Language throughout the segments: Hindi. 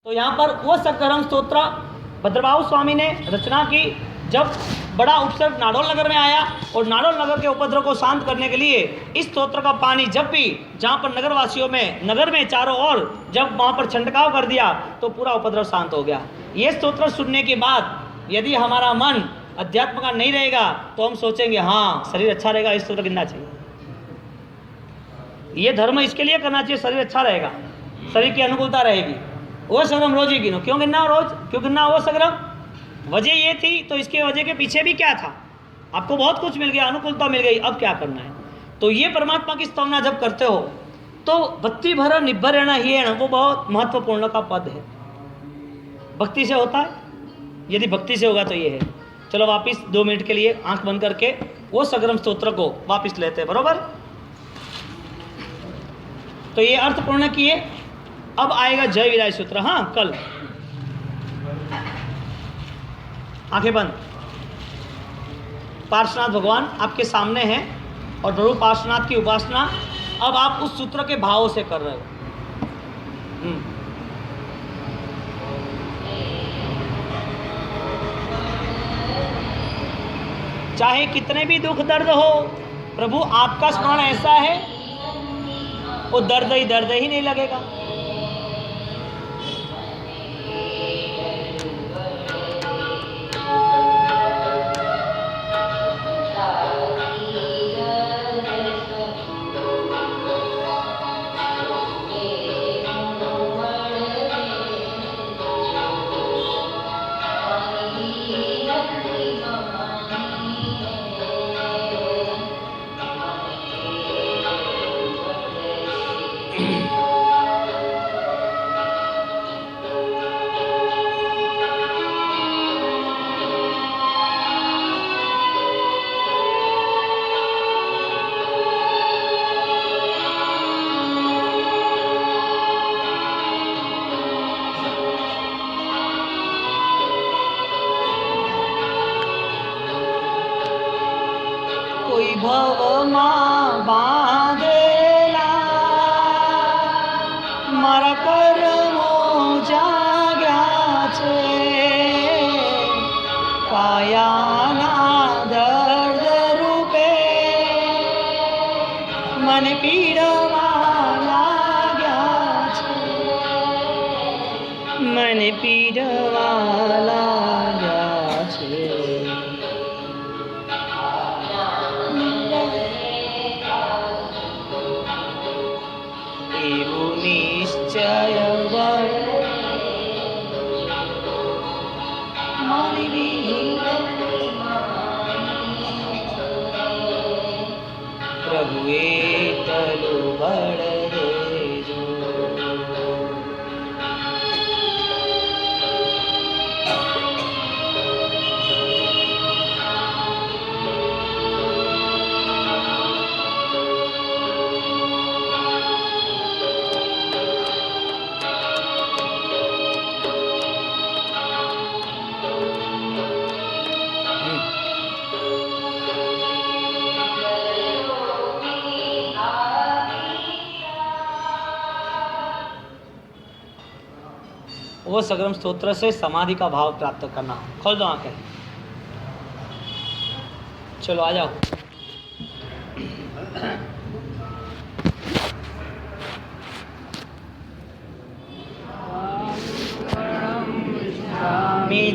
तो यहाँ पर वो सकरम स्तोत्र भद्रबाहु स्वामी ने रचना की जब बड़ा उपसर्ग नाडोल नगर में आया और नाडोल नगर के उपद्रव को शांत करने के लिए इस स्तोत्र का पानी जब भी जहाँ पर नगरवासियों में नगर में चारों ओर जब वहाँ पर छंटकाव कर दिया तो पूरा उपद्रव शांत हो गया। ये स्तोत्र सुनने के बाद यदि हमारा मन अध्यात्म का नहीं रहेगा तो हम सोचेंगे हाँ शरीर अच्छा रहेगा, इस स्तोत्र गिनना चाहिए, ये धर्म इसके लिए करना चाहिए, शरीर अच्छा रहेगा, शरीर की अनुकूलता रहेगी। वो सगरम रोज ही गिनो। क्यों गिनना रोज, क्यों गिनना वो सगरम? वजह ये थी तो इसके वजह के पीछे भी क्या था, आपको बहुत कुछ मिल गया, अनुकूलता मिल गई, अब क्या करना है। तो ये परमात्मा की स्तवना जब करते हो तो भक्ति भर निभर रहना ही है ना, वो बहुत महत्वपूर्ण का पद है। भक्ति से होता है, यदि भक्ति से होगा तो ये है। चलो वापिस 2 मिनट के लिए आंख बंद करके वो सगरम स्तोत्र को वापिस लेते हैं, बरोबर। तो ये अर्थपूर्ण किए। अब आएगा जय विदाई सूत्र। हाँ, कल आंखें बंद। पार्श्वनाथ भगवान आपके सामने हैं और प्रभु पार्श्वनाथ की उपासना अब आप उस सूत्र के भाव से कर रहे हो। चाहे कितने भी दुख दर्द हो, प्रभु आपका स्मरण ऐसा है वो दर्द ही नहीं लगेगा। वो सगरम स्तोत्र से समाधि का भाव प्राप्त करना। खोल दो आंखें, चलो आ जाओ।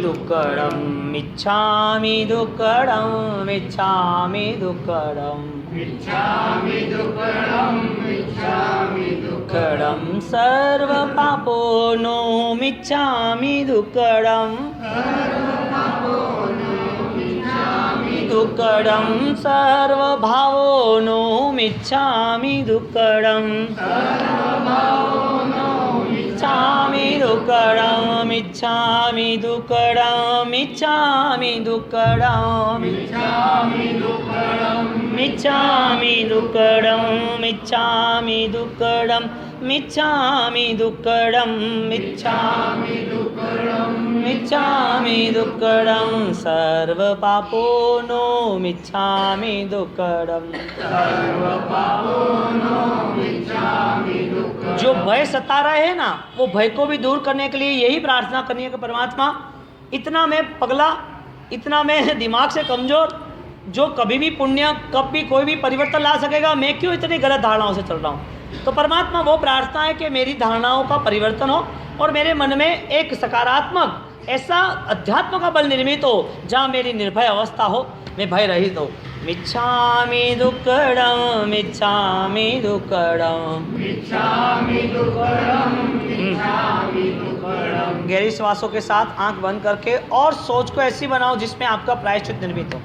दुक्कडम इच्छामि दुक्कडम इच्छामि दुक्कडम इच्छामि दुक्कडम इच्छामि दुक्कडम सर्व पापोनो मिच्छामि दुक्कडम दुक्कडम सर्व भावोनो मिच्छामि दुक्कडम इच्छामि दुक्कडम इच्छामि दुक्कडम इच्छामि दुक्कडम इच्छामि दुक्कडम इच्छामि दुक्कडम इच्छामि दुक्कडम इच्छामि दुक्कडम इच्छामि दुक्कडम मिच्छामि दुक्कडं सर्वपापोनो मिच्छामि दुक्कडं। जो भय सता रहे हैं ना, वो भय को भी दूर करने के लिए यही प्रार्थना करनी है कि परमात्मा, इतना मैं पगला, इतना मैं दिमाग से कमज़ोर, जो कभी भी पुण्य, कभी कोई भी परिवर्तन ला सकेगा, मैं क्यों इतनी गलत धारणाओं से चल रहा हूँ। तो परमात्मा वो प्रार्थना है कि मेरी धारणाओं का परिवर्तन हो और मेरे मन में एक सकारात्मक ऐसा अध्यात्म का बल निर्मित हो जहाँ मेरी निर्भय अवस्था हो, मैं भय रहित हो। मिच्छामि दुक्कडं मिच्छामि दुक्कडं मिच्छामि दुक्कडं मिच्छामि दुक्कडं। गहरी श्वासों के साथ आंख बंद करके और सोच को ऐसी बनाओ जिसमें आपका प्रायश्चित निर्मित हो।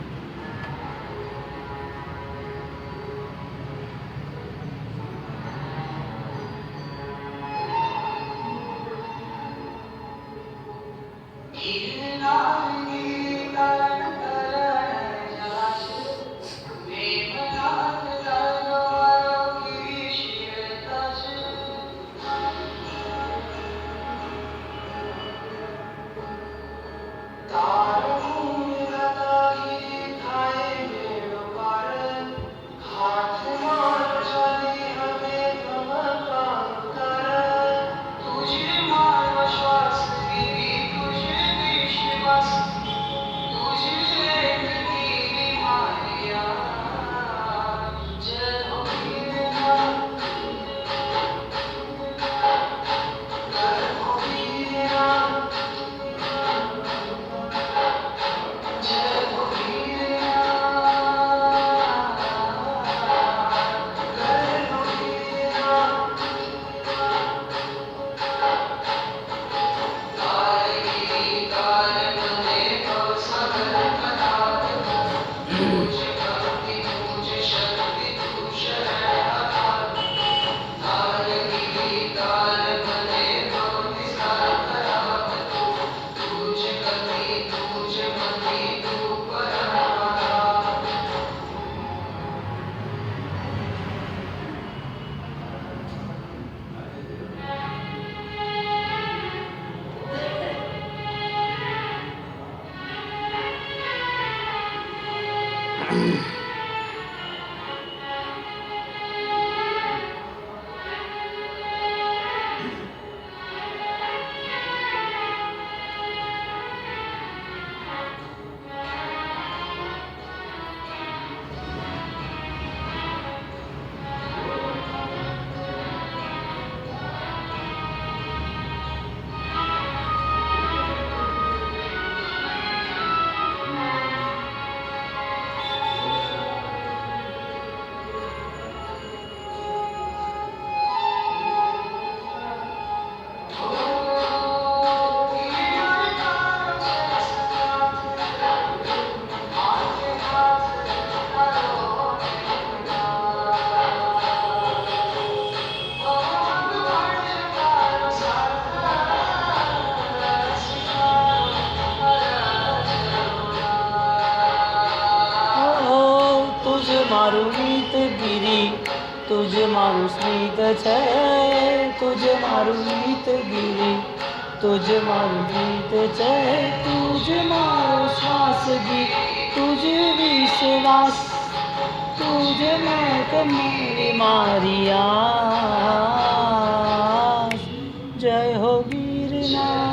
मारू मीत गिरी तुझ मारू स्मित छे, तुझ मारू मीत गिरी तुझ मारू मीत छे, तुझ मारू श्वास गी तुझ विश्वास, तुझ मैं कमी मारिया। जय हो गिरनाथ।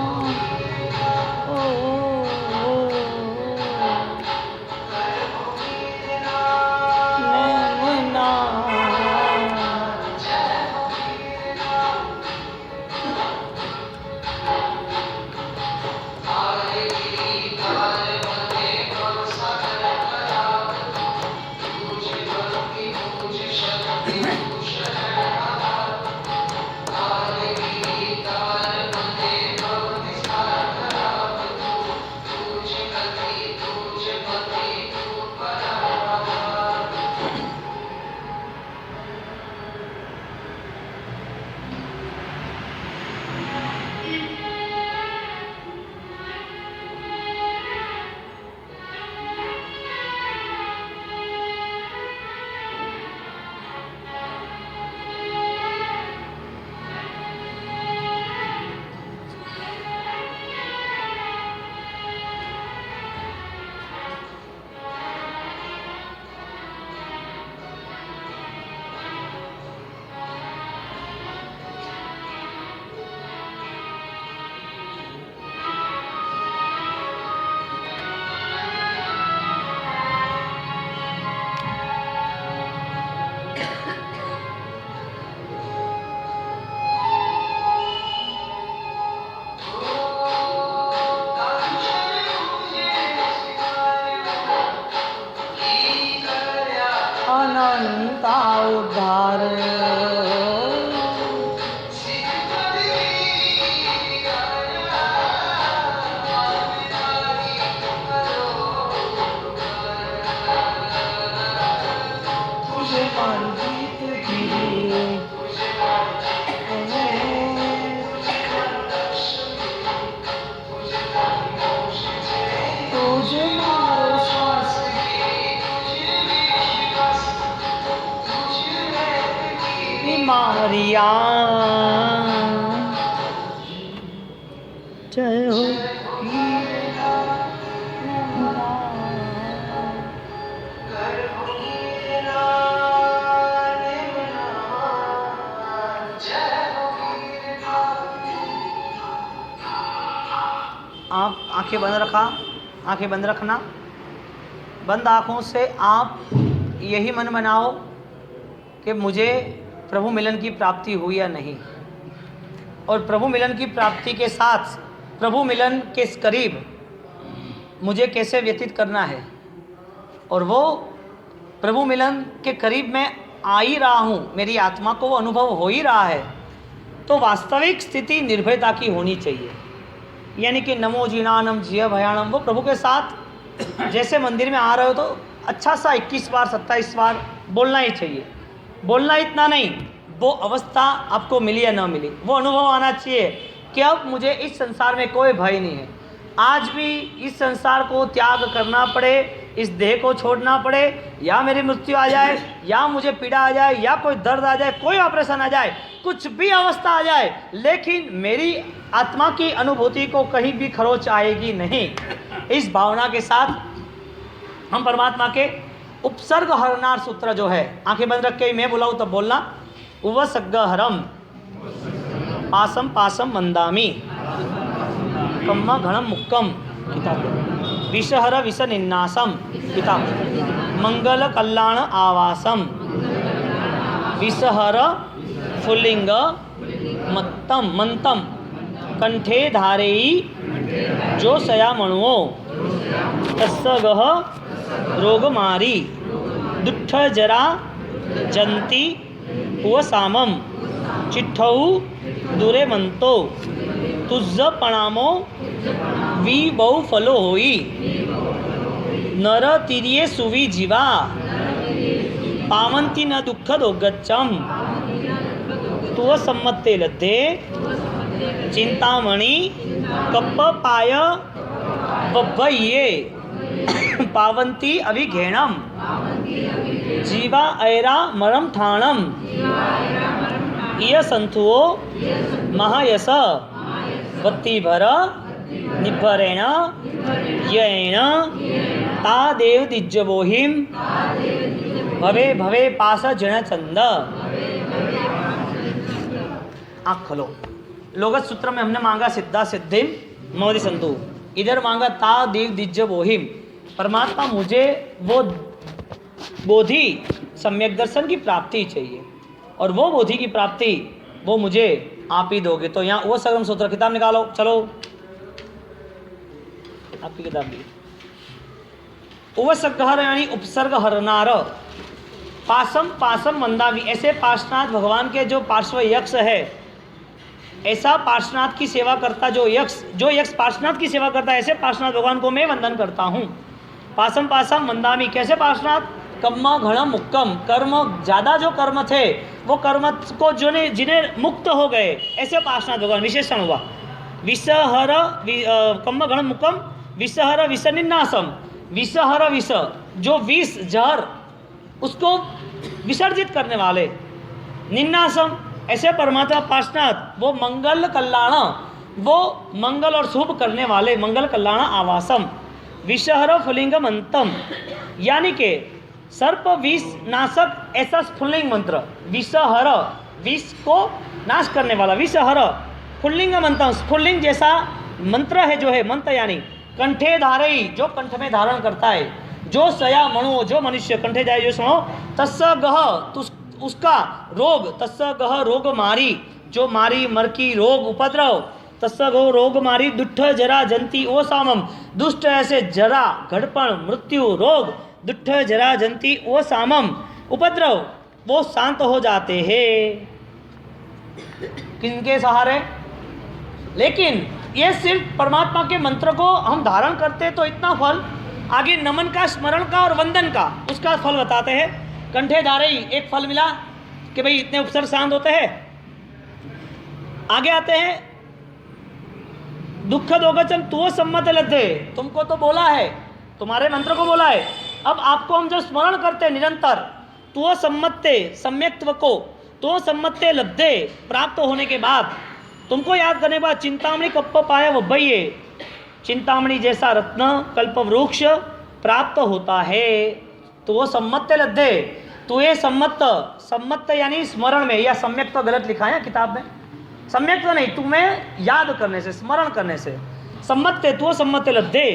उद्धार। मारिया जय हो आप आंखें बंद रखा, आंखें बंद रखना। बंद आंखों से आप यही मन बनाओ कि मुझे प्रभु मिलन की प्राप्ति हुई या नहीं, और प्रभु मिलन की प्राप्ति के साथ प्रभु मिलन के करीब मुझे कैसे व्यतीत करना है, और वो प्रभु मिलन के करीब मैं आ ही रहा हूँ, मेरी आत्मा को वो अनुभव हो ही रहा है। तो वास्तविक स्थिति निर्भयता की होनी चाहिए, यानी कि नमो जीनानम जिय भयानम। वो प्रभु के साथ जैसे मंदिर में आ रहे हो तो अच्छा सा 21 बार 27 बार बोलना ही चाहिए। बोलना इतना नहीं, वो अवस्था आपको मिली या ना मिली, वो अनुभव आना चाहिए कि अब मुझे इस संसार में कोई भय नहीं है। आज भी इस संसार को त्याग करना पड़े, इस देह को छोड़ना पड़े, या मेरी मृत्यु आ जाए, या मुझे पीड़ा आ जाए, या कोई दर्द आ जाए, कोई ऑपरेशन आ जाए, कुछ भी अवस्था आ जाए, लेकिन मेरी आत्मा की अनुभूति को कहीं भी खरोच आएगी नहीं। इस भावना के साथ हम परमात्मा के उपसर्ग हरनार सूत्र जो है, आंखें बंद रख के मैं बुलाऊं तब बोलना। उपसर्ग हरम पासम पासम मंदामी कम्मा घणम मुक्कम किताब विषहर विष निन्नासम किताब मंगल कल्याण आवासम विषहर फुल्लिंग मत्तम मंतम कंठे धारेयी जो सया मणुओ तस्सगह रोगमारी दुष्ट जरा जंती सामम चिट्ठौ दूरे मंतो तुझ पणामो वी बहु फलो होई नर तिरिये सुवी जीवा पावंती न दुःख दोगच्चम तुव सम्मत्ते लद्धे चिंतामणि कप्प पाय बब्बये पावंती अभिघेणम जीवा ऐरा मरम ठाणम इय संथुओ महायस वत्ती भर निभरेण येन ता देव दिज्जबोहिम भवे भवे पास जन चंद। आँख खोलो। लोगत सूत्र में हमने मांगा सिद्धा सिद्धिम मोदी संतु, इधर मांगा ता देव दिज्जबोहिम। परमात्मा मुझे वो बोधि सम्यक दर्शन की प्राप्ति चाहिए, और वो बोधि की प्राप्ति वो मुझे आप ही दोगे। तो यहाँ वो सरगम सूत्र किताब निकालो, चलो आपकी किताब ली। उपसर्ग हर यानी उपसर्ग हरनार पासम पासम मंदावी। ऐसे पार्श्वनाथ भगवान के जो पार्श्व यक्ष है, ऐसा पार्श्वनाथ की सेवा करता जो यक्ष पार्श्वनाथ की सेवा करता है, ऐसे पार्श्वनाथ भगवान को मैं वंदन करता हूँ। पासम पासम मंदामी। कैसे पार्श्वनाथ? कम्मा घणम मुक्कम। कर्म ज़्यादा जो कर्म थे वो कर्म को जिन्हें मुक्त हो गए, ऐसे पार्श्वनाथ भगवान विशेषण हुआ। विषहर कम्मा घणम मुक्कम विषहर विष निन्नासम। विषहर विष, जो विष जहर उसको विसर्जित करने वाले। निन्नासम, ऐसे परमात्मा पार्श्वनाथ वो मंगल कल्याण, वो मंगल और शुभ करने वाले। मंगल कल्याण आवासम। विषहर फुलिंग मंत्रम, यानी कि सर्प विष नाशक, ऐसा स्फुल्लिंग मंत्र। विषहर, विष को नाश करने वाला। विषहर फुल्लिंग मंत्रम, स्फुल्लिंग जैसा मंत्र है जो है मंत्र, यानी कंठे धारई, जो कंठ में धारण करता है। जो सया मणु, जो मनुष्य कंठे जाए जो सुनो। तस्य गह, उसका रोग। तस्य गह रोग मारी, जो मारी मरकी रोग उपद्रव। तस्य गो रोग मारी दुष्ट जरा जंती ओ सामम। दुष्ट ऐसे जरा घड़पण मृत्यु रोग। दुष्ट जरा जंती ओ सामम उपद्रव। वो शांत हो जाते हैं। किनके सहारे? लेकिन ये सिर्फ परमात्मा के मंत्र को हम धारण करते तो इतना फल, आगे नमन का, स्मरण का और वंदन का, उसका फल बताते हैं। कंठे धारे ही एक फल मिला कि भाई इतने उपसर्ग शांत होते हैं। आगे आते हैं दुख दोगचन तुओ सम्मत लद्धे, तुमको तो बोला है, तुम्हारे मंत्र को बोला है। अब आपको हम जब स्मरण करते निरंतर, तुओ सम्मत्ते, सम्यक्त्व को तुओ सम्मत्ते लद्धे, प्राप्त होने के बाद, तुमको याद करने के बाद चिंतामणि कप्प पाया वब्बइये, चिंतामणि जैसा रत्न कल्प वृक्ष प्राप्त होता है। तो वो सम्मत्ते लद्धे, तो ये सम्मत यानी स्मरण में, या सम्यक तो गलत लिखा है किताब में, सम्यक तो नहीं, तुम्हें याद करने से, स्मरण करने से। सम्मत्ते तो सम्मत्ते लद्धे,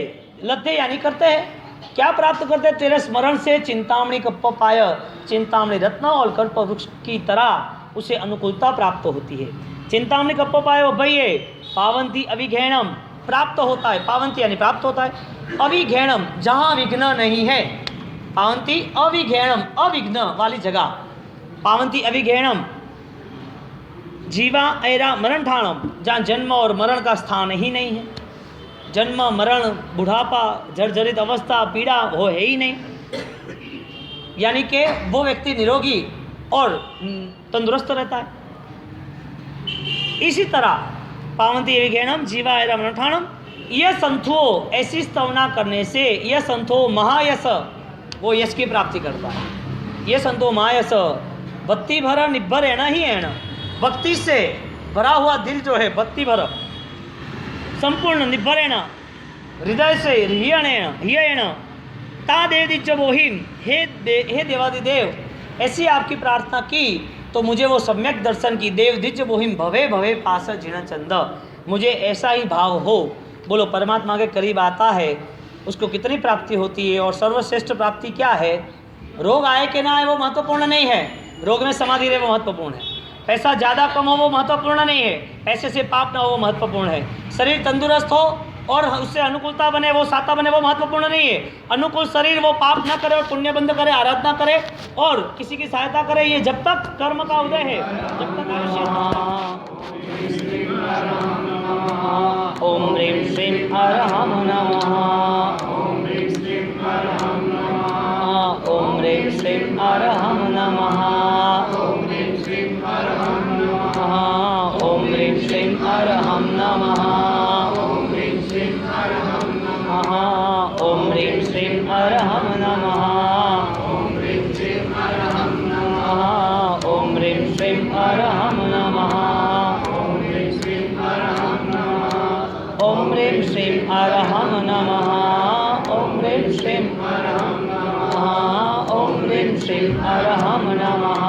लद्धे यानी करते हैं, क्या प्राप्त करते हैं? तेरे स्मरण से चिंतामणि कप्प पाय, चिंतामणि रत्न और कल्प वृक्ष की तरह उसे अनुकूलता प्राप्त होती है। चिंतामणि कप्प पाय वब्बइये, पावंती अभिघेणम, प्राप्त होता है, पावंती यानी प्राप्त होता है। अभिघेणम, जहाँ विघ्न नहीं है, पावंती अविघेणम, अविघ्न वाली जगह, पावंती अविघेणम। जीवा ऐरा मरण ठाणम, जहाँ जन्म और मरण का स्थान ही नहीं है। जन्म मरण बुढ़ापा जर्जरित अवस्था पीड़ा वो है ही नहीं, यानी कि वो व्यक्ति निरोगी और तंदुरुस्त रहता है। इसी तरह पावंती अविघेणम जीवा ऐरा मरण ठाणम, यह संतो, ऐसी स्तवना करने से यह संतो महायश, वो यश की प्राप्ति करता है। ये संतो महायश, बत्ती भरा निब्बर है ना ही है ना, भक्ति से भरा हुआ दिल जो है, बत्ती भर संपूर्ण निब्बरेण, हृदय से हियण ता दे दिज्ज बोहिम, हे देवादिदेव, ऐसी आपकी प्रार्थना की तो मुझे वो सम्यक दर्शन की, देव दिज्ज बोहिम भवे भवे पास जिण चंद, मुझे ऐसा ही भाव हो। बोलो, परमात्मा के करीब आता है उसको कितनी प्राप्ति होती है, और सर्वश्रेष्ठ प्राप्ति क्या है? रोग आए कि ना आए वो महत्वपूर्ण नहीं है, रोग में समाधि रहे वो महत्वपूर्ण है। पैसा ज़्यादा कम हो वो महत्वपूर्ण नहीं है, पैसे से पाप ना हो वो महत्वपूर्ण है। शरीर तंदुरुस्त हो और उससे अनुकूलता बने, वो साता बने, वो महत्वपूर्ण नहीं है। अनुकूल शरीर, वो पाप ना करे और पुण्य बंद करे, आराधना करे और किसी की सहायता करे, ये जब तक कर्म का उदय है, जब तक ओम ह्रीं श्रीं अरहम नमः, ओम ह्रीं श्रीं अरहम नमः, ओम ह्रीं श्रीं अरहम नमः, ओम ह्रीं श्रीं अरहम नमः, ओम ह्रीं श्रीं अरहम नमः, ओम ह्रीं श्रीं अरहम नमः, ओम ह्रीं श्रीं अरहम नमः, ओम ह्रीं श्रीं अरहम नमः, ओम ह्रीं श्रीं अरहम नमः, ओम ह्रीं श्रीं अरहम नमः, ओम ह्रीं श्रीं अरहम नमः, ओम ह्रीं श्रीं अरहम नमः, ओम ह्रीं श्रीं अरहम नमः,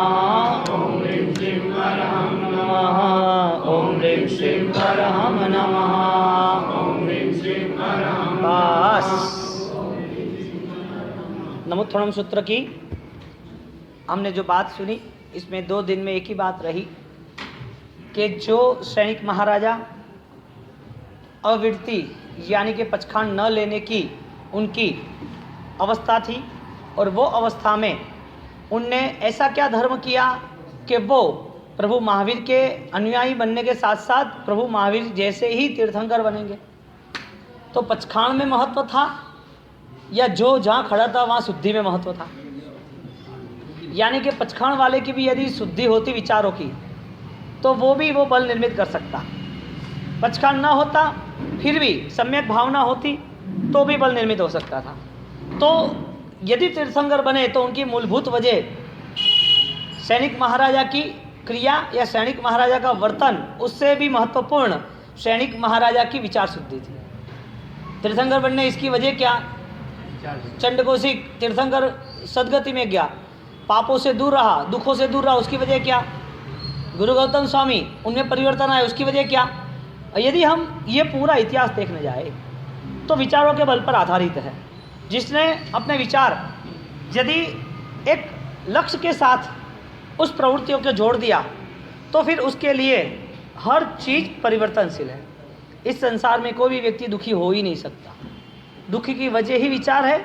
ओम ह्रीं श्रीं अरहम नमः, ओम ह्रीं श्रीं अरहम नमः, ओम ह्रीं श्रीं अरहम। बस नमोत्थनम सूत्र की हमने जो बात सुनी, इसमें 2 दिन में एक ही बात रही कि जो सैनिक महाराजा अविरति यानी कि पचखान न लेने की उनकी अवस्था थी, और वो अवस्था में उनने ऐसा क्या धर्म किया कि वो प्रभु महावीर के अनुयायी बनने के साथ साथ प्रभु महावीर जैसे ही तीर्थंकर बनेंगे। तो पचखान में महत्व था या जो जहाँ खड़ा था वहाँ शुद्धि में महत्व था? यानी कि पचखान वाले की भी यदि शुद्धि होती विचारों की तो वो भी वो बल निर्मित कर सकता। पचखान ना होता फिर भी सम्यक भावना होती तो भी बल निर्मित हो सकता था। तो यदि तीर्थंकर बने तो उनकी मूलभूत वजह सैनिक महाराजा की क्रिया या सैनिक महाराजा का वर्तन, उससे भी महत्वपूर्ण सैनिक महाराजा की विचार शुद्धि थी। तीर्थंकर बनने इसकी वजह क्या? चंडकोशिक तीर्थंकर सदगति में गया, पापों से दूर रहा, दुखों से दूर रहा, उसकी वजह क्या? गुरु गौतम स्वामी उनमें परिवर्तन आया, उसकी वजह क्या? यदि हम ये पूरा इतिहास देखने जाए तो विचारों के बल पर आधारित है। जिसने अपने विचार यदि एक लक्ष्य के साथ उस प्रवृत्तियों को जोड़ दिया तो फिर उसके लिए हर चीज़ परिवर्तनशील है। इस संसार में कोई भी व्यक्ति दुखी हो ही नहीं सकता। दुखी की वजह ही विचार है।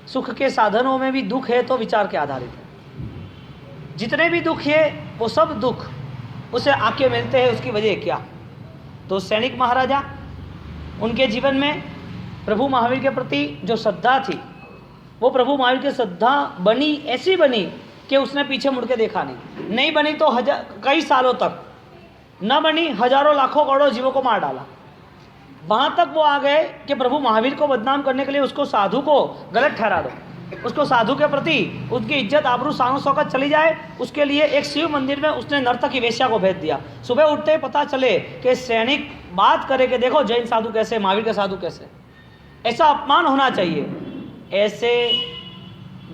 सुख के साधनों में भी दुख है तो विचार के आधारित है। जितने भी दुख है वो सब दुख उसे आके मिलते हैं, उसकी वजह क्या? तो सैनिक महाराजा, उनके जीवन में प्रभु महावीर के प्रति जो श्रद्धा थी वो प्रभु महावीर की श्रद्धा बनी, ऐसी बनी कि उसने पीछे मुड़ के देखा नहीं बनी तो कई सालों तक न बनी, हजारों लाखों करोड़ों जीवों को मार डाला। वहाँ तक वो आ गए कि प्रभु महावीर को बदनाम करने के लिए उसको साधु को गलत ठहरा दो, उसको साधु के प्रति उसकी इज्जत आबरू शान शौकत चली जाए, उसके लिए एक शिव मंदिर में उसने नर्तकी वेश्या को भेज दिया। सुबह उठते ही पता चले कि सैनिक बात करे कि देखो जैन साधु कैसे, महावीर के साधु कैसे। ऐसा अपमान होना चाहिए। ऐसे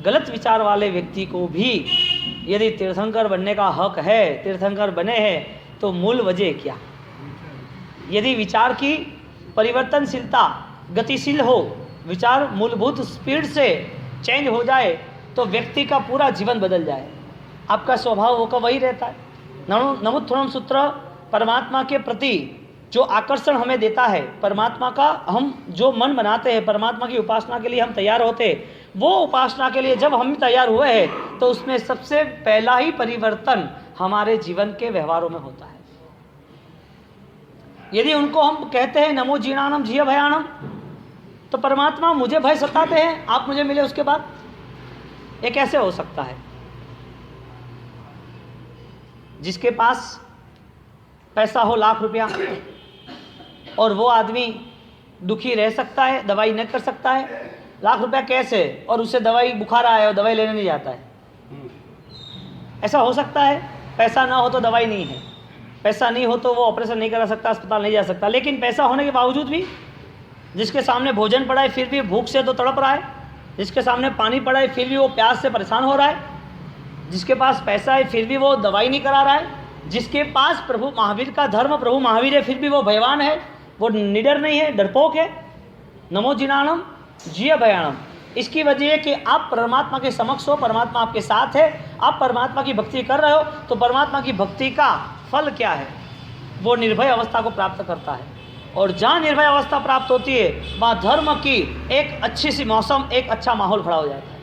गलत विचार वाले व्यक्ति को भी यदि तीर्थंकर बनने का हक है, तीर्थंकर बने हैं, तो मूल वजह क्या? यदि विचार की परिवर्तनशीलता गतिशील हो, विचार मूलभूत स्पीड से चेंज हो जाए तो व्यक्ति का पूरा जीवन बदल जाए। आपका स्वभाव वो का वही रहता है। नमुत्थुरम सूत्र परमात्मा के प्रति जो आकर्षण हमें देता है, परमात्मा का हम जो मन बनाते हैं, परमात्मा की उपासना के लिए हम तैयार होते हैं, वो उपासना के लिए जब हम तैयार हुए हैं तो उसमें सबसे पहला ही परिवर्तन हमारे जीवन के व्यवहारों में होता है। यदि उनको हम कहते हैं नमो जीर्णानम जिय भयानम, तो परमात्मा मुझे भय सताते हैं, आप मुझे मिले उसके बाद, ये कैसे हो सकता है? जिसके पास पैसा हो लाख रुपया और वो आदमी दुखी रह सकता है, दवाई न कर सकता है, लाख रुपया कैसे, और उसे दवाई बुखार आया और दवाई लेने नहीं जाता है, ऐसा हो सकता है? पैसा ना हो तो दवाई नहीं है, पैसा नहीं हो तो वो ऑपरेशन नहीं करा सकता, अस्पताल नहीं जा सकता। लेकिन पैसा होने के बावजूद भी, जिसके सामने भोजन पड़ा है फिर भी भूख से तो तड़प रहा है, जिसके सामने पानी पड़ा है फिर भी वो प्यास से परेशान हो रहा है, जिसके पास पैसा है फिर भी वो दवाई नहीं करा रहा है, जिसके पास प्रभु महावीर का धर्म प्रभु महावीर है फिर भी वो भयवान है, वो निडर नहीं है, डरपोक है। नमो जिनानम जिय भयानम। इसकी वजह है कि आप परमात्मा के समक्ष हो, परमात्मा आपके साथ है, आप परमात्मा की भक्ति कर रहे हो, तो परमात्मा की भक्ति का फल क्या है? वो निर्भय अवस्था को प्राप्त करता है। और जहाँ निर्भय अवस्था प्राप्त होती है वहाँ धर्म की एक अच्छी सी मौसम, एक अच्छा माहौल खड़ा हो जाता है।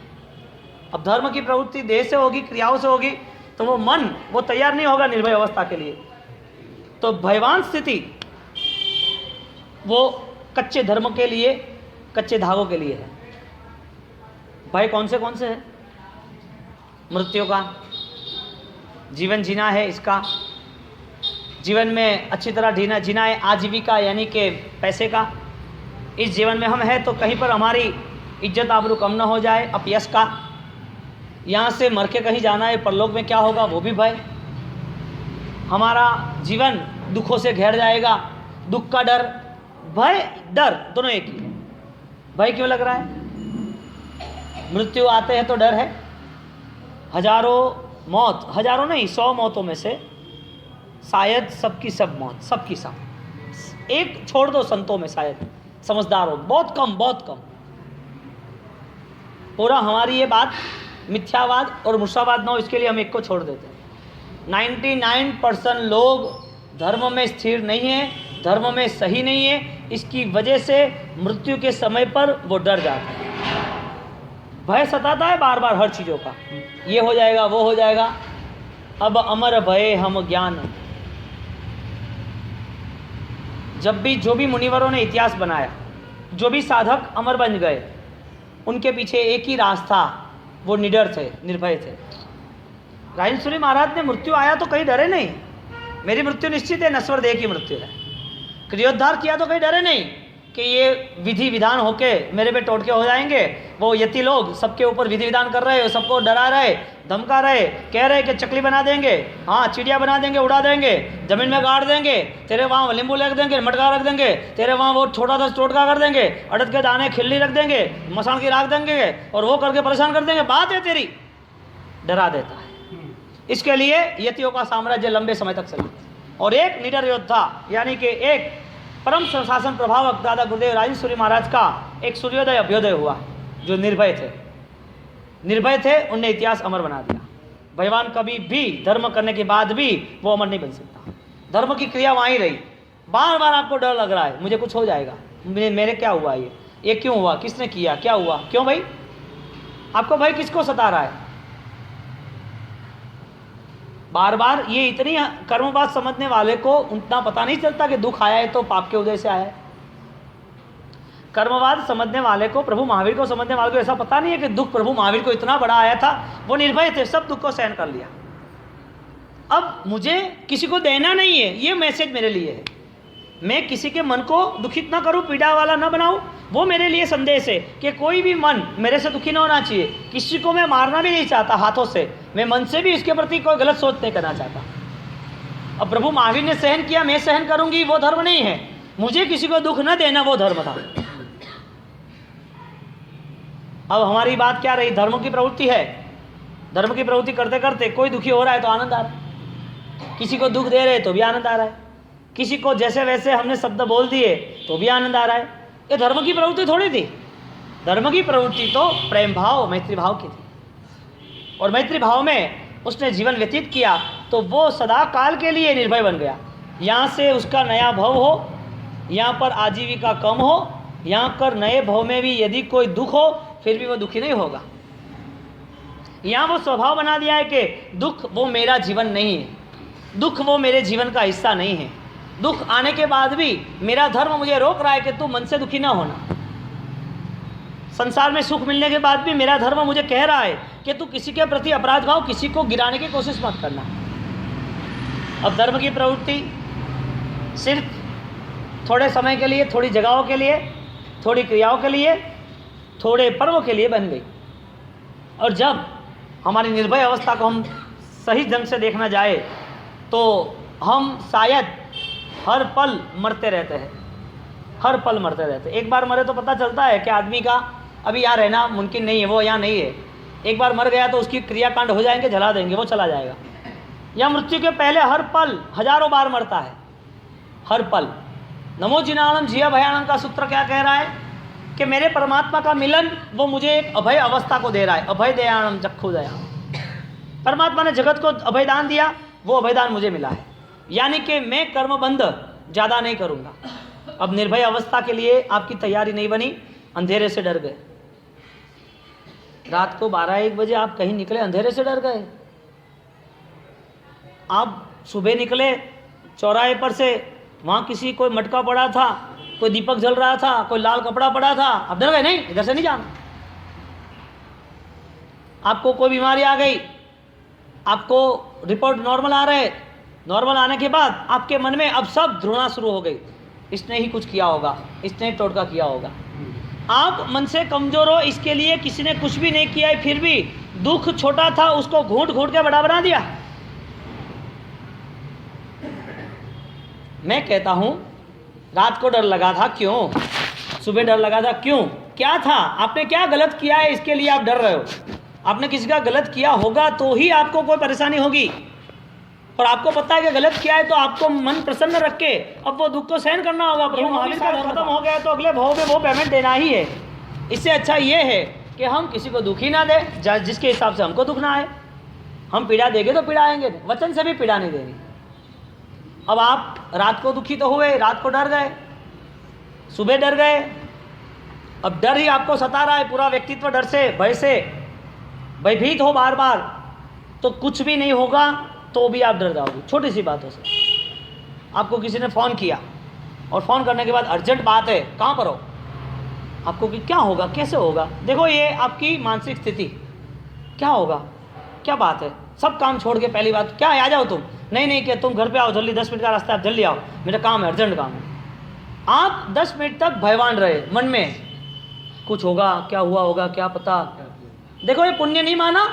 अब धर्म की प्रवृत्ति देह से होगी, क्रियाओं से होगी, तो वो मन वो तैयार नहीं होगा निर्भय अवस्था के लिए। तो भयवान स्थिति वो कच्चे धर्म के लिए, कच्चे धागों के लिए है। भय कौन से है? मृत्यु का, जीवन जीना है इसका, जीवन में अच्छी तरह जीना है, आजीविका यानी कि पैसे का, इस जीवन में हम हैं तो कहीं पर हमारी इज्जत आबरू कम न हो जाए, अपयश का, यहाँ से मर के कहीं जाना है, परलोक में क्या होगा वो भी भय, हमारा जीवन दुखों से घेर जाएगा, दुख का डर, भय डर दोनों एक ही है। भय क्यों लग रहा है? मृत्यु आते हैं तो डर है। हजारों मौत, हजारों नहीं 100 मौतों में से शायद सबकी सब मौत, सबकी सब, एक छोड़ दो संतों में शायद समझदार हो, बहुत कम। पूरा हमारी ये बात मिथ्यावाद और मूर्छावाद ना हो, इसके लिए हम एक को छोड़ देते हैं। 99% लोग धर्म में स्थिर नहीं है, धर्म में सही नहीं है, इसकी वजह से मृत्यु के समय पर वो डर जाता है। भय सताता है बार बार हर चीज़ों का, ये हो जाएगा वो हो जाएगा। अब अमर भय हम ज्ञान, जब भी जो भी मुनिवरों ने इतिहास बनाया, जो भी साधक अमर बन गए, उनके पीछे एक ही रास्ता, वो निडर थे, निर्भय थे। राजेंद्र महाराज ने मृत्यु आया तो कहीं डरे नहीं, मेरी मृत्यु निश्चित है, नश्वर देह की मृत्यु है। क्रियोद्धार किया तो कहीं डरे नहीं कि ये विधि विधान होके मेरे पे टोटके हो जाएंगे। वो यति लोग सबके ऊपर विधि विधान कर रहे, सबको डरा रहे, धमका रहे, कह रहे कि चकली बना देंगे, हाँ चिड़िया बना देंगे, उड़ा देंगे, जमीन में गाड़ देंगे, तेरे वहाँ नींबू रख देंगे, मटका रख देंगे, तेरे वहाँ वो छोटा सा टोटका कर देंगे, अड़द के दाने खिल्ली रख देंगे, मसान की राख देंगे और वो करके परेशान कर देंगे। बात है तेरी, डरा देता है। इसके लिए यतियों का साम्राज्य लंबे समय तक चला और एक निडर योद्धा यानी कि एक परम संशासन प्रभावक दादा गुरुदेव राजेश्वरी महाराज का एक सूर्योदय अभ्योदय हुआ, जो निर्भय थे, उनने इतिहास अमर बना दिया। भगवान कभी भी धर्म करने के बाद भी वो अमर नहीं बन सकता। धर्म की क्रिया वहीं रही। बार बार आपको डर लग रहा है मुझे कुछ हो जाएगा, मेरे क्या हुआ, ये क्यों हुआ, किसने किया, क्या हुआ, क्यों भाई? आपको भाई किसको सता रहा है? बार बार ये इतनी कर्मवाद समझने वाले को उतना पता नहीं चलता कि दुख आया है तो पाप के उदय से आया है। कर्मवाद समझने वाले को, प्रभु महावीर को समझने वाले को ऐसा पता नहीं है कि दुख प्रभु महावीर को इतना बड़ा आया था, वो निर्भय थे, सब दुख को सहन कर लिया। अब मुझे किसी को देना नहीं है, ये मैसेज मेरे लिए है। मैं किसी के मन को दुखित ना करूं, पीड़ा वाला ना बनाऊं, वो मेरे लिए संदेश है कि कोई भी मन मेरे से दुखी ना होना चाहिए। किसी को मैं मारना भी नहीं चाहता हाथों से, मैं मन से भी इसके प्रति कोई गलत सोच नहीं करना चाहता। अब प्रभु महावीर ने सहन किया, मैं सहन करूंगी, वो धर्म नहीं है। मुझे किसी को दुख न देना वो धर्म था। अब हमारी बात क्या रही, धर्म की प्रवृत्ति है। धर्म की प्रवृत्ति करते करते कोई दुखी हो रहा है तो आनंद आ रहा है, किसी को दुख दे रहे तो भी आनंद आ रहा है, किसी को जैसे वैसे हमने शब्द बोल दिए तो भी आनंद आ रहा है। ये धर्म की प्रवृत्ति थोड़ी थी। धर्म की प्रवृत्ति तो प्रेम भाव, मैत्री भाव की थी, और मैत्री भाव में उसने जीवन व्यतीत किया तो वो सदा काल के लिए निर्भय बन गया। यहाँ से उसका नया भव हो, यहाँ पर आजीविका कम हो, यहाँ पर नए भव में भी यदि कोई दुख हो फिर भी वो दुखी नहीं होगा। यहाँ वो स्वभाव बना दिया है कि दुख वो मेरा जीवन नहीं है, दुख वो मेरे जीवन का हिस्सा नहीं है। दुख आने के बाद भी मेरा धर्म मुझे रोक रहा है कि तू मन से दुखी ना होना। संसार में सुख मिलने के बाद भी मेरा धर्म मुझे कह रहा है कि तू किसी के प्रति अपराध भाव, किसी को गिराने की कोशिश मत करना। अब धर्म की प्रवृत्ति सिर्फ थोड़े समय के लिए, थोड़ी जगहों के लिए, थोड़ी क्रियाओं के लिए, थोड़े पर्वों के लिए बन गई। और जब हमारी निर्भय अवस्था को हम सही ढंग से देखना जाए तो हम शायद हर पल मरते रहते हैं, हर पल मरते रहते हैं। एक बार मरे तो पता चलता है कि आदमी का अभी यहाँ रहना मुमकिन नहीं है, वो यहाँ नहीं है। एक बार मर गया तो उसकी क्रियाकांड हो जाएंगे, जला देंगे, वो चला जाएगा। या मृत्यु के पहले हर पल हजारों बार मरता है, हर पल। नमो जिनाणम जिया भयानम का सूत्र क्या कह रहा है कि मेरे परमात्मा का मिलन वो मुझे एक अभय अवस्था को दे रहा है। अभय दयानम चक्षु दया, परमात्मा ने जगत को अभयदान दिया, वो अभयदान मुझे मिला है। यानी कि मैं कर्मबंध ज़्यादा नहीं करूँगा। अब निर्भय अवस्था के लिए आपकी तैयारी नहीं बनी, अंधेरे से डर गए। रात को 12-1 बजे आप कहीं निकले, अंधेरे से डर गए। आप सुबह निकले चौराहे पर से, वहाँ किसी कोई मटका पड़ा था, कोई दीपक जल रहा था, कोई लाल कपड़ा पड़ा था, आप डर गए, नहीं इधर से नहीं जाना। आपको कोई बीमारी आ गई, आपको रिपोर्ट नॉर्मल आ रहे, नॉर्मल आने के बाद आपके मन में अब सब ध्रुवना शुरू हो गई, इसने ही कुछ किया होगा, इसने टोटका किया होगा। आप मन से कमजोर हो, इसके लिए किसी ने कुछ भी नहीं किया है, फिर भी दुख छोटा था उसको घूंट घूंट के बड़ा बना दिया। मैं कहता हूं रात को डर लगा था, क्यों? सुबह डर लगा था, क्यों? क्या था? आपने क्या गलत किया है इसके लिए आप डर रहे हो? आपने किसी का गलत किया होगा तो ही आपको कोई परेशानी होगी, और आपको पता है कि गलत किया है तो आपको मन प्रसन्न रख के अब वो दुख को सहन करना होगा। प्रभु महावीर का खत्म हो गया तो अगले भाव में वो पेमेंट देना ही है। इससे अच्छा ये है कि हम किसी को दुखी ना दें, जिसके हिसाब से हमको दुख ना आए। हम पीड़ा देंगे तो पीड़ा आएंगे, वचन से भी पीड़ा नहीं देंगे। अब आप रात को दुखी तो हुए, रात को डर गए, सुबह डर गए, अब डर ही आपको सता रहा है, पूरा व्यक्तित्व डर से, भय से भयभीत हो बार बार, तो कुछ भी नहीं होगा तो भी आप डर जाओगे। छोटी सी बातों से आपको किसी ने फ़ोन किया और फ़ोन करने के बाद अर्जेंट बात है, कहाँ पर हो, आपको कि क्या होगा, कैसे होगा? देखो ये आपकी मानसिक स्थिति, क्या होगा, क्या बात है, सब काम छोड़ के पहली बात क्या है, आ जाओ तुम। नहीं कि तुम घर पे आओ जल्दी, 10 मिनट का रास्ता है, आप जल्दी आओ, मेरा काम है, अर्जेंट काम है। आप 10 मिनट तक भयवान रहे मन में, कुछ होगा, क्या हुआ होगा, क्या पता। देखो ये पुण्य नहीं माना,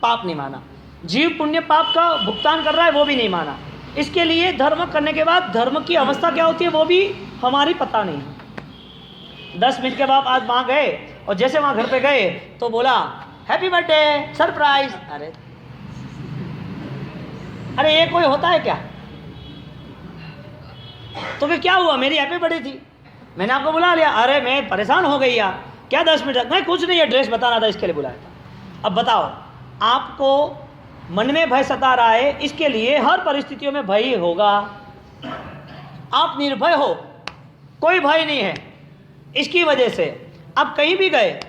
पाप नहीं माना, जीव पुण्य पाप का भुगतान कर रहा है वो भी नहीं माना। इसके लिए धर्म करने के बाद धर्म की अवस्था क्या होती है वो भी हमारी पता नहीं है। 10 मिनट के बाद आज वहाँ गए और जैसे वहाँ घर पे गए तो बोला हैप्पी बर्थडे, सरप्राइज। अरे ये कोई होता है क्या? तो फिर क्या हुआ, मेरी हैप्पी बर्थडे थी, मैंने आपको बुला लिया, अरे मैं परेशान हो गई यार, क्या 10 मिनट? मैं कुछ नहीं, एड्रेस बताना था इसके लिए बुलाया था। अब बताओ, आपको मन में भय सता रहा है, इसके लिए हर परिस्थितियों में भय होगा। आप निर्भय हो, कोई भय नहीं है। इसकी वजह से आप कहीं भी गए,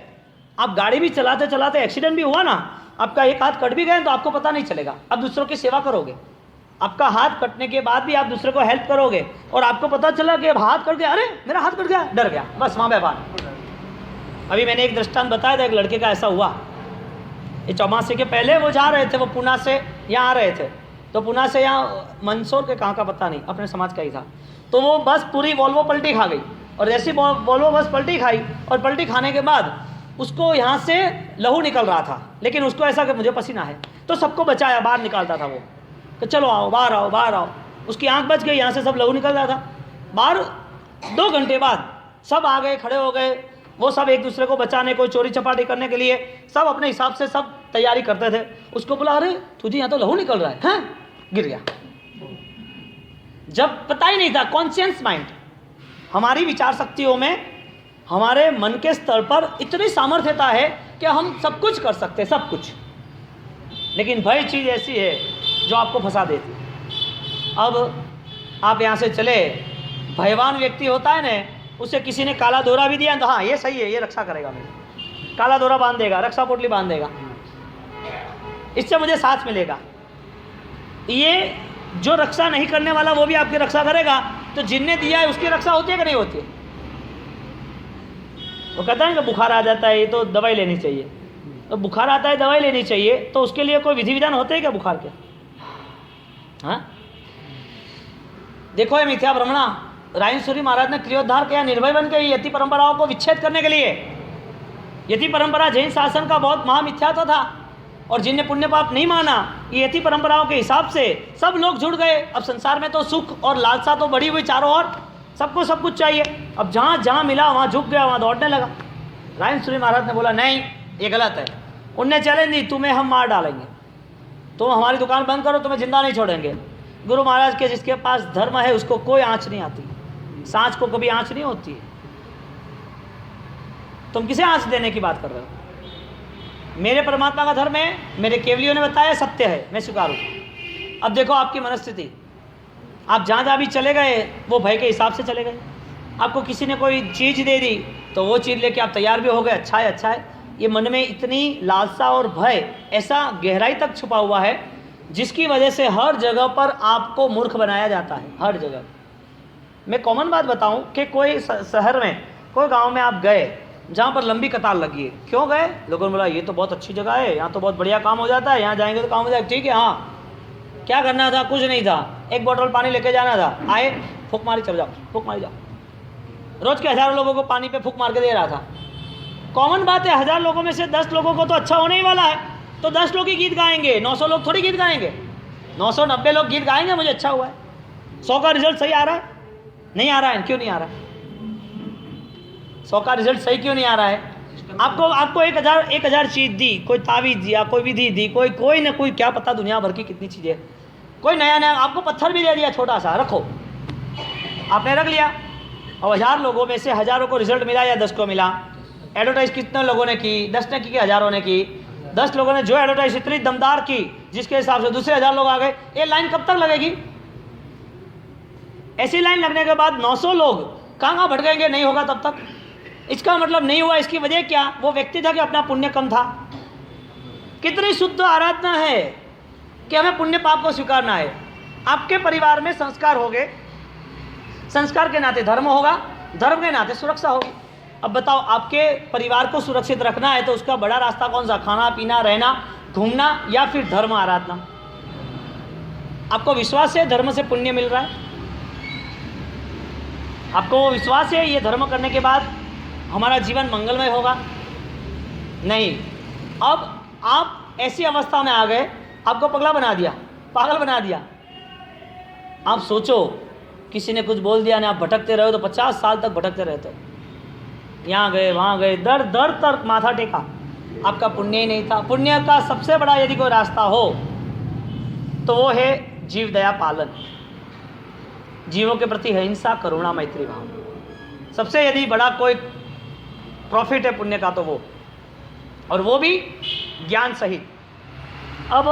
आप गाड़ी भी चलाते चलाते एक्सीडेंट भी हुआ ना, आपका एक हाथ कट भी गए तो आपको पता नहीं चलेगा, आप दूसरों की सेवा करोगे। आपका हाथ कटने के बाद भी आप दूसरे को हेल्प करोगे और आपको पता चला कि अब हाथ कट गया, अरे मेरा हाथ कट गया, डर गया, बस वहाँ व्यापार। अभी मैंने एक दृष्टांत बताया था, एक लड़के का ऐसा हुआ, ये चौमासे के पहले वो जा रहे थे, वो पुणे से यहाँ आ रहे थे, तो पुणे से यहाँ मंदसौर के कहाँ का पता नहीं, अपने समाज का ही था। तो वो बस पूरी वॉल्वो पलटी खा गई, और जैसी वॉल्वो बस पलटी खाई, और पलटी खाने के बाद उसको यहाँ से लहू निकल रहा था, लेकिन उसको ऐसा कि मुझे पसीना है, तो सबको बचाया, बाहर निकालता था वो कि चलो आओ, बाहर आओ, बाहर आओ। उसकी आंख बच गई, यहाँ से सब लहू निकल रहा था बाहर। 2 घंटे बाद सब आ गए, खड़े हो गए, वो सब एक दूसरे को बचाने, कोई चोरी चपाटी करने के लिए सब अपने हिसाब से सब तैयारी करते थे। उसको बोला, अरे तुझे यहाँ तो लहू निकल रहा है, हैं? गिर गया। जब पता ही नहीं था, कॉन्शियस माइंड, हमारी विचार शक्तियों में, हमारे मन के स्तर पर इतनी सामर्थ्यता है कि हम सब कुछ कर सकते हैं, सब कुछ। लेकिन भय चीज़ ऐसी है जो आपको फंसा देती है। अब आप यहाँ से चले, भयवान व्यक्ति होता है ना, उसे किसी ने काला दोरा भी दिया तो हाँ ये सही है, ये रक्षा करेगा मेरी, काला दोरा बांध देगा, रक्षा पोटली बांध देगा, इससे मुझे साथ मिलेगा। ये जो रक्षा नहीं करने वाला वो भी आपकी रक्षा करेगा, तो जिनने दिया है उसकी रक्षा होती है कि नहीं होती है? वो कहता है कि बुखार आ जाता है, ये तो दवाई लेनी चाहिए, तो बुखार आता है दवाई लेनी चाहिए, तो उसके लिए कोई विधि विधान होते हैं क्या बुखार के? हाँ, देखो ये मिथ्या भ्रमणा, रायन सूरी महाराज ने क्रियोद्धार किया, निर्भय बन के यति परंपराओं को विच्छेद करने के लिए। यति परंपरा जैन शासन का बहुत महामिथ्यात्व था, और जिनने पुण्य पाप नहीं माना, ये यति परंपराओं के हिसाब से सब लोग जुड़ गए। अब संसार में तो सुख और लालसा तो बढ़ी हुई चारों ओर, सबको सब कुछ चाहिए। अब जहाँ जहाँ मिला वहाँ झुक गया, वहाँ दौड़ने लगा। रायन सूरी महाराज ने बोला नहीं ये गलत है। उनने चैलेंज दी, तुम्हें हम मार डालेंगे, तुम हमारी दुकान बंद करो, तुम्हें जिंदा नहीं छोड़ेंगे। गुरु महाराज के जिसके पास धर्म है उसको कोई आँच नहीं आती, सांच को कभी आँच नहीं होती है। तुम किसे आँच देने की बात कर रहे हो? मेरे परमात्मा का धर्म है, मेरे केवलियों ने बताया सत्य है, मैं स्वीकार हूँ। अब देखो आपकी मनस्थिति, आप जहाँ जहाँ भी चले गए वो भय के हिसाब से चले गए। आपको किसी ने कोई चीज़ दे दी तो वो चीज़ लेके आप तैयार भी हो गए, अच्छा है अच्छा है। ये मन में इतनी लालसा और भय ऐसा गहराई तक छुपा हुआ है, जिसकी वजह से हर जगह पर आपको मूर्ख बनाया जाता है, हर जगह। मैं कॉमन बात बताऊं कि कोई शहर में, कोई गांव में आप गए जहाँ पर लंबी कतार लगी है, क्यों गए? लोगों ने बोला ये तो बहुत अच्छी जगह है, यहाँ तो बहुत बढ़िया काम हो जाता है, यहाँ जाएंगे तो काम हो जाएगा। ठीक है, हाँ क्या करना था? कुछ नहीं था, एक बोतल पानी लेके जाना था, आए फूक मारी, चल जाओ, फूक मारी जाओ। रोज के 1000 लोगों को पानी पे फूक मार के दे रहा था। कॉमन बात है, 1000 लोगों में से 10 लोगों को तो अच्छा होने ही वाला है, तो 10 लोग ही गीत गाएंगे, 900 लोग थोड़ी गीत गाएंगे। 990 लोग गीत गाएंगे मुझे अच्छा हुआ है। 100 का रिजल्ट सही आ रहा है? नहीं आ रहा है। क्यों नहीं आ रहा है? 100 का रिजल्ट सही क्यों नहीं आ रहा है? आपको 1000 चीज़ दी, कोई तावीज़ दिया, कोई विधि दी, कोई ना कोई, क्या पता दुनिया भर की कितनी चीज़ें, कोई नया आपको पत्थर भी दे दिया छोटा सा, रखो, आपने रख लिया, और 1000 लोगों में से हज़ारों को रिजल्ट मिला या 10 को मिला। एडवर्टाइज कितने लोगों ने की? 10 ने की कि हज़ारों ने की? 10 लोगों ने जो एडवर्टाइज इतनी दमदार की जिसके हिसाब से दूसरे 1000 लोग आ गए। ये लाइन कब तक लगेगी? ऐसी लाइन लगने के बाद 900 लोग कहाँ भटकेंगे, नहीं होगा तब तक। इसका मतलब नहीं हुआ, इसकी वजह क्या? वो व्यक्ति था कि अपना पुण्य कम था। कितनी शुद्ध आराधना है कि हमें पुण्य पाप को स्वीकारना है। आपके परिवार में संस्कार हो गए, संस्कार के नाते धर्म होगा, धर्म के नाते सुरक्षा होगी। अब बताओ, आपके परिवार को सुरक्षित रखना है तो उसका बड़ा रास्ता कौन सा? खाना पीना, रहना, घूमना, या फिर धर्म आराधना? आपको विश्वास है धर्म से पुण्य मिल रहा है? आपको वो विश्वास है ये धर्म करने के बाद हमारा जीवन मंगलमय होगा? नहीं। अब आप ऐसी अवस्था में आ गए, आपको पगला बना दिया, पागल बना दिया। आप सोचो, किसी ने कुछ बोल दिया ना, आप भटकते रहे तो 50 साल तक भटकते रहते हो, यहाँ गए वहाँ गए, दर दर तक माथा टेका, आपका पुण्य ही नहीं था। पुण्य का सबसे बड़ा यदि कोई रास्ता हो तो वो है जीव दया पालन, जीवों के प्रति हिंसा, करुणा, मैत्री भाव। सबसे यदि बड़ा कोई प्रॉफिट है पुण्य का तो वो, और वो भी ज्ञान सहित। अब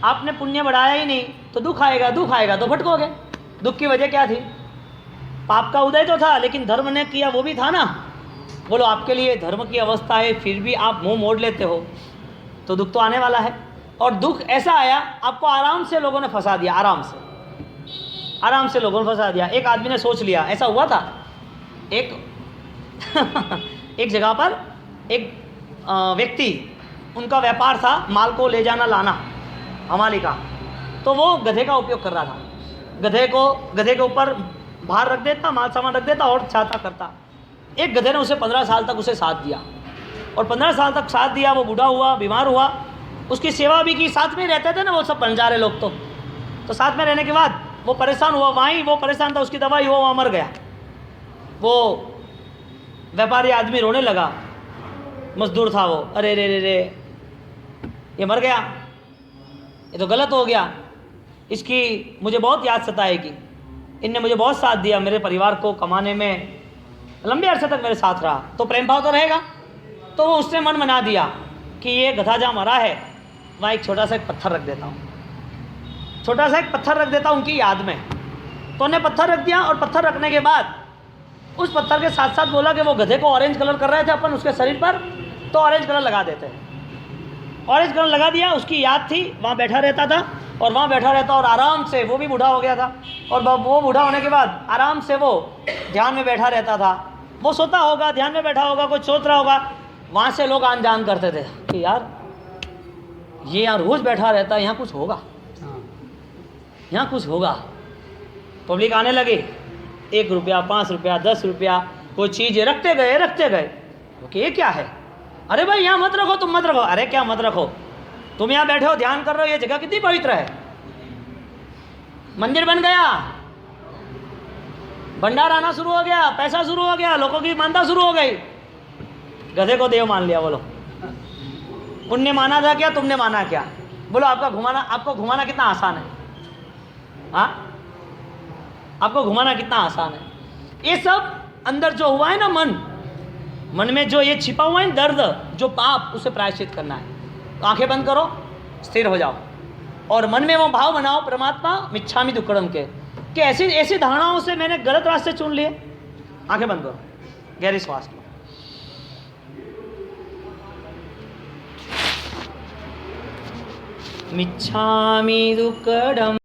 आपने पुण्य बढ़ाया ही नहीं तो दुख आएगा, दुख आएगा तो भटकोगे। दुख की वजह क्या थी? पाप का उदय तो था, लेकिन धर्म ने किया वो भी था ना। बोलो, आपके लिए धर्म की अवस्था है फिर भी आप मुंह मोड़ लेते हो, तो दुख तो आने वाला है। और दुख ऐसा आया, आपको आराम से लोगों ने फंसा दिया, आराम से लोगों ने फंसा दिया। एक आदमी ने सोच लिया, ऐसा हुआ था एक एक जगह पर एक व्यक्ति, उनका व्यापार था माल को ले जाना लाना, हमाली का। तो वो गधे का उपयोग कर रहा था, गधे के ऊपर भार रख देता, माल सामान रख देता और चाहता करता। एक गधे ने उसे 15 साल तक उसे साथ दिया, और 15 साल तक साथ दिया। वो बूढ़ा हुआ, बीमार हुआ, उसकी सेवा भी की, साथ में रहते थे ना वो सब बंजारे लोग। तो साथ में रहने के बाद वो परेशान हुआ, वहीं वो परेशान था, उसकी दवाई हुआ, वहाँ मर गया। वो व्यापारी आदमी रोने लगा, मजदूर था वो, अरे रे रे रे ये मर गया, ये तो गलत हो गया, इसकी मुझे बहुत याद सताएगी, इनने मुझे बहुत साथ दिया, मेरे परिवार को कमाने में लंबे अरसे तक मेरे साथ रहा, तो प्रेम भाव तो रहेगा। तो वो उसने मन बना दिया कि ये गधा जहाँ मरा है वहाँ एक छोटा सा एक पत्थर रख देता हूँ, छोटा सा एक पत्थर रख देता हूँ उनकी याद में। तो उन्हें पत्थर रख दिया, और पत्थर रखने के बाद उस पत्थर के साथ साथ बोला कि वो गधे को ऑरेंज कलर कर रहे थे अपन उसके शरीर पर, तो ऑरेंज कलर लगा देते हैं। ऑरेंज कलर लगा दिया, उसकी याद थी, वहाँ बैठा रहता था, और वहाँ बैठा रहता और आराम से, वो भी बूढ़ा हो गया था, और वो बूढ़ा होने के बाद आराम से वो ध्यान में बैठा रहता था। वो सोता होगा, ध्यान में बैठा होगा, कुछ सोच रहा होगा। वहाँ से लोग आन जान करते थे कि यार ये यहाँ रोज़ बैठा रहता है, यहाँ कुछ होगा, यहाँ कुछ होगा। पब्लिक आने लगी, 1 रुपया, 5 रुपया, 10 रुपया, कोई चीज़ रखते गए। ओके ये क्या है? अरे भाई यहाँ मत रखो, तुम मत रखो। अरे क्या मत रखो, तुम यहाँ बैठे हो, ध्यान कर रहे हो, ये जगह कितनी पवित्र है, मंदिर बन गया, भंडार आना शुरू हो गया, पैसा शुरू हो गया, लोगों की मानता शुरू हो गई। गधे को देव मान लिया। बोलो उनने माना था क्या, तुमने माना क्या? बोलो आपको घुमाना कितना आसान है? हाँ, आपको घुमाना कितना आसान है? ये सब अंदर जो हुआ है ना, मन में जो ये छिपा हुआ है दर्द, जो पाप, उसे प्रायश्चित करना है। तो आंखें बंद करो, स्थिर हो जाओ, और मन में वो भाव बनाओ, परमात्मा मिच्छामि दुक्कड़म के, कि ऐसी धारणाओं से मैंने गलत रास्ते चुन लिए। आंखें बंद करो, गहरी श्वास लो। मिच्छामि दुक्कड़म